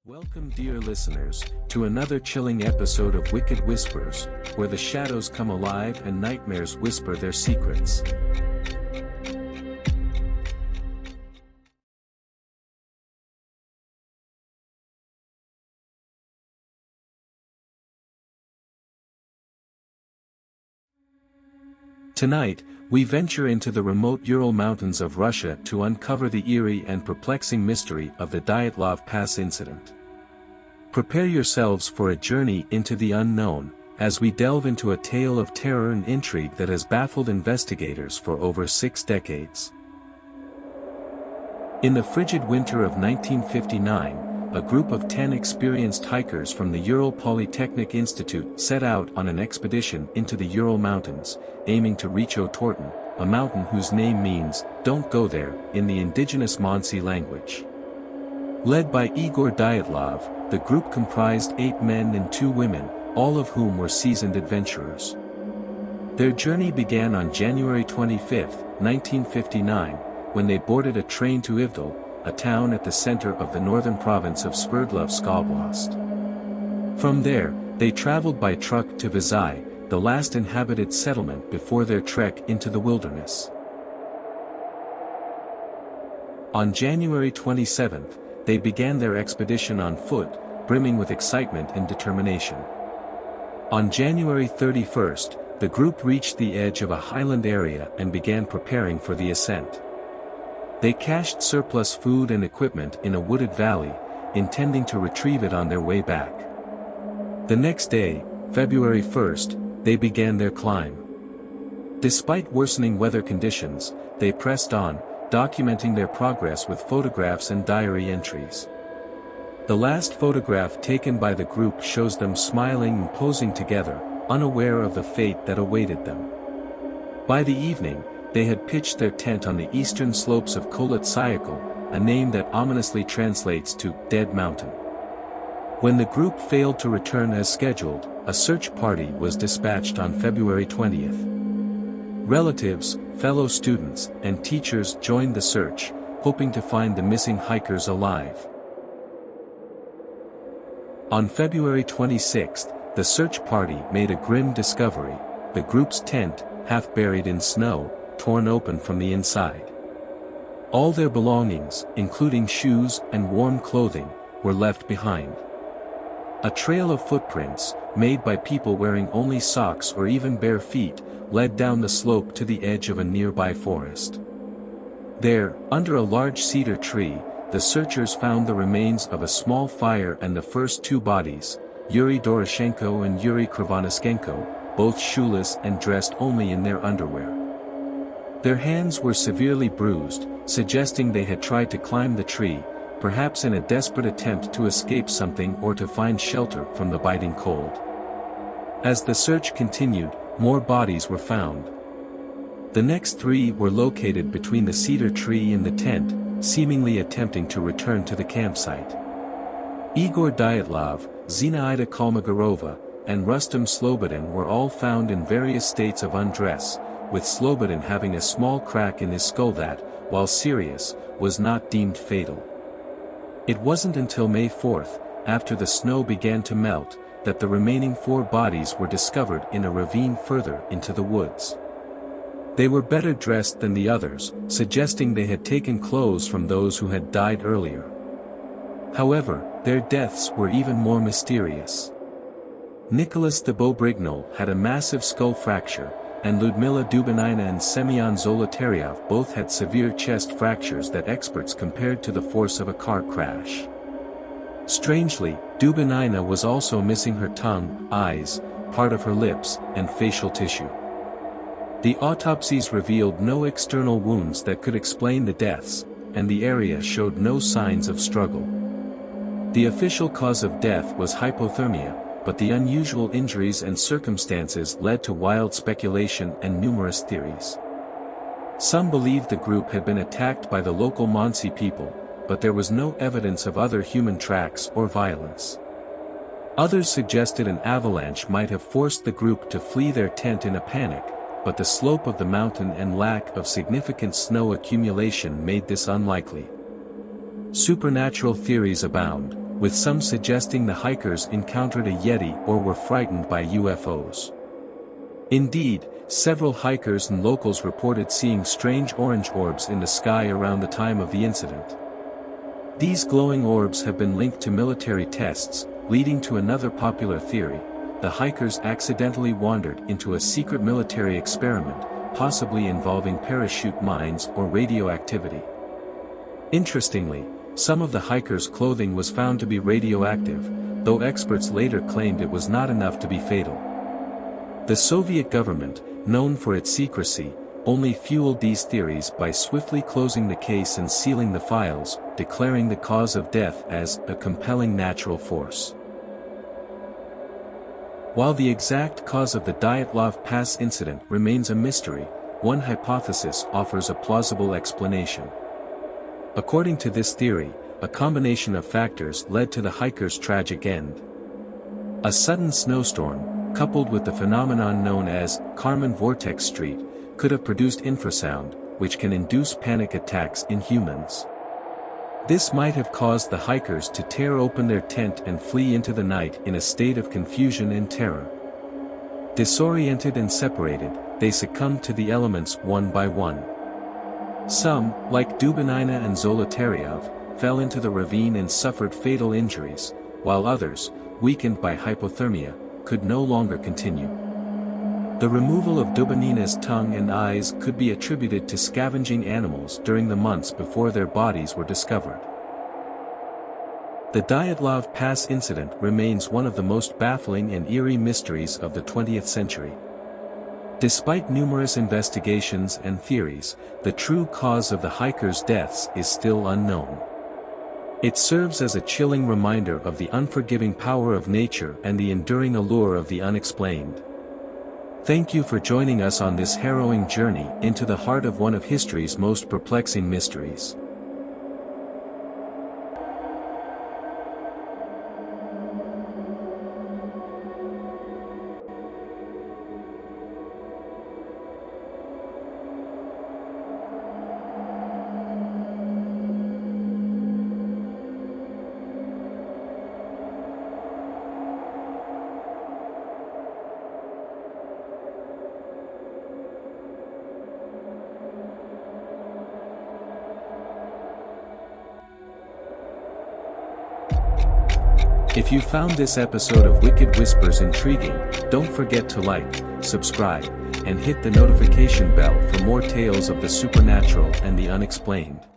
Welcome, dear listeners, to another chilling episode of Wicked Whispers, where the shadows come alive and nightmares whisper their secrets. Tonight, we venture into the remote Ural Mountains of Russia to uncover the eerie and perplexing mystery of the Dyatlov Pass Incident. Prepare yourselves for a journey into the unknown, as we delve into a tale of terror and intrigue that has baffled investigators for over 6 decades. In the frigid winter of 1959, a group of 10 experienced hikers from the Ural Polytechnic Institute set out on an expedition into the Ural Mountains, aiming to reach Otorten, a mountain whose name means, "Don't go there," in the indigenous Mansi language. Led by Igor Dyatlov, the group comprised 8 men and 2 women, all of whom were seasoned adventurers. Their journey began on January 25, 1959, when they boarded a train to Ivdel, a town at the center of the northern province of Sverdlovsk Oblast. From there, they traveled by truck to Vizhai, the last inhabited settlement before their trek into the wilderness. On January 27th, they began their expedition on foot, brimming with excitement and determination. On January 31st, the group reached the edge of a highland area and began preparing for the ascent. They cached surplus food and equipment in a wooded valley, intending to retrieve it on their way back. The next day, February 1st, they began their climb. Despite worsening weather conditions, they pressed on, documenting their progress with photographs and diary entries. The last photograph taken by the group shows them smiling and posing together, unaware of the fate that awaited them. By the evening, they had pitched their tent on the eastern slopes of Kholat Syakhl, a name that ominously translates to Dead Mountain. When the group failed to return as scheduled, a search party was dispatched on February 20th. Relatives, fellow students, and teachers joined the search, hoping to find the missing hikers alive. On February 26th, the search party made a grim discovery: the group's tent, half buried in snow, torn open from the inside. All their belongings, including shoes and warm clothing, were left behind. A trail of footprints, made by people wearing only socks or even bare feet, led down the slope to the edge of a nearby forest. There, under a large cedar tree, the searchers found the remains of a small fire and the first 2 bodies, Yuri Doroshenko and Yuri Krivonischenko, both shoeless and dressed only in their underwear. Their hands were severely bruised, suggesting they had tried to climb the tree, perhaps in a desperate attempt to escape something or to find shelter from the biting cold. As the search continued, more bodies were found. The next 3 were located between the cedar tree and the tent, seemingly attempting to return to the campsite. Igor Dyatlov, Zinaida Kolmogorova, and Rustam Slobodin were all found in various states of undress, with Slobodin having a small crack in his skull that, while serious, was not deemed fatal. It wasn't until May 4th, after the snow began to melt, that the remaining 4 bodies were discovered in a ravine further into the woods. They were better dressed than the others, suggesting they had taken clothes from those who had died earlier. However, their deaths were even more mysterious. Nicholas Thibault-Brignol had a massive skull fracture, and Ludmila Dubinina and Semyon Zolotaryov both had severe chest fractures that experts compared to the force of a car crash. Strangely, Dubinina was also missing her tongue, eyes, part of her lips, and facial tissue. The autopsies revealed no external wounds that could explain the deaths, and the area showed no signs of struggle. The official cause of death was hypothermia, but the unusual injuries and circumstances led to wild speculation and numerous theories. Some believed the group had been attacked by the local Mansi people, but there was no evidence of other human tracks or violence. Others suggested an avalanche might have forced the group to flee their tent in a panic, but the slope of the mountain and lack of significant snow accumulation made this unlikely. Supernatural theories abound, with some suggesting the hikers encountered a Yeti or were frightened by UFOs. Indeed, several hikers and locals reported seeing strange orange orbs in the sky around the time of the incident. These glowing orbs have been linked to military tests, leading to another popular theory: the hikers accidentally wandered into a secret military experiment, possibly involving parachute mines or radioactivity. Interestingly, some of the hikers' clothing was found to be radioactive, though experts later claimed it was not enough to be fatal. The Soviet government, known for its secrecy, only fueled these theories by swiftly closing the case and sealing the files, declaring the cause of death as a compelling natural force. While the exact cause of the Dyatlov Pass incident remains a mystery, one hypothesis offers a plausible explanation. According to this theory, a combination of factors led to the hikers' tragic end. A sudden snowstorm, coupled with the phenomenon known as Kármán vortex street, could have produced infrasound, which can induce panic attacks in humans. This might have caused the hikers to tear open their tent and flee into the night in a state of confusion and terror. Disoriented and separated, they succumbed to the elements one by one. Some, like Dubinina and Zolotaryov, fell into the ravine and suffered fatal injuries, while others, weakened by hypothermia, could no longer continue. The removal of Dubinina's tongue and eyes could be attributed to scavenging animals during the months before their bodies were discovered. The Dyatlov Pass incident remains one of the most baffling and eerie mysteries of the 20th century. Despite numerous investigations and theories, the true cause of the hikers' deaths is still unknown. It serves as a chilling reminder of the unforgiving power of nature and the enduring allure of the unexplained. Thank you for joining us on this harrowing journey into the heart of one of history's most perplexing mysteries. If you found this episode of Wicked Whispers intriguing, don't forget to like, subscribe, and hit the notification bell for more tales of the supernatural and the unexplained.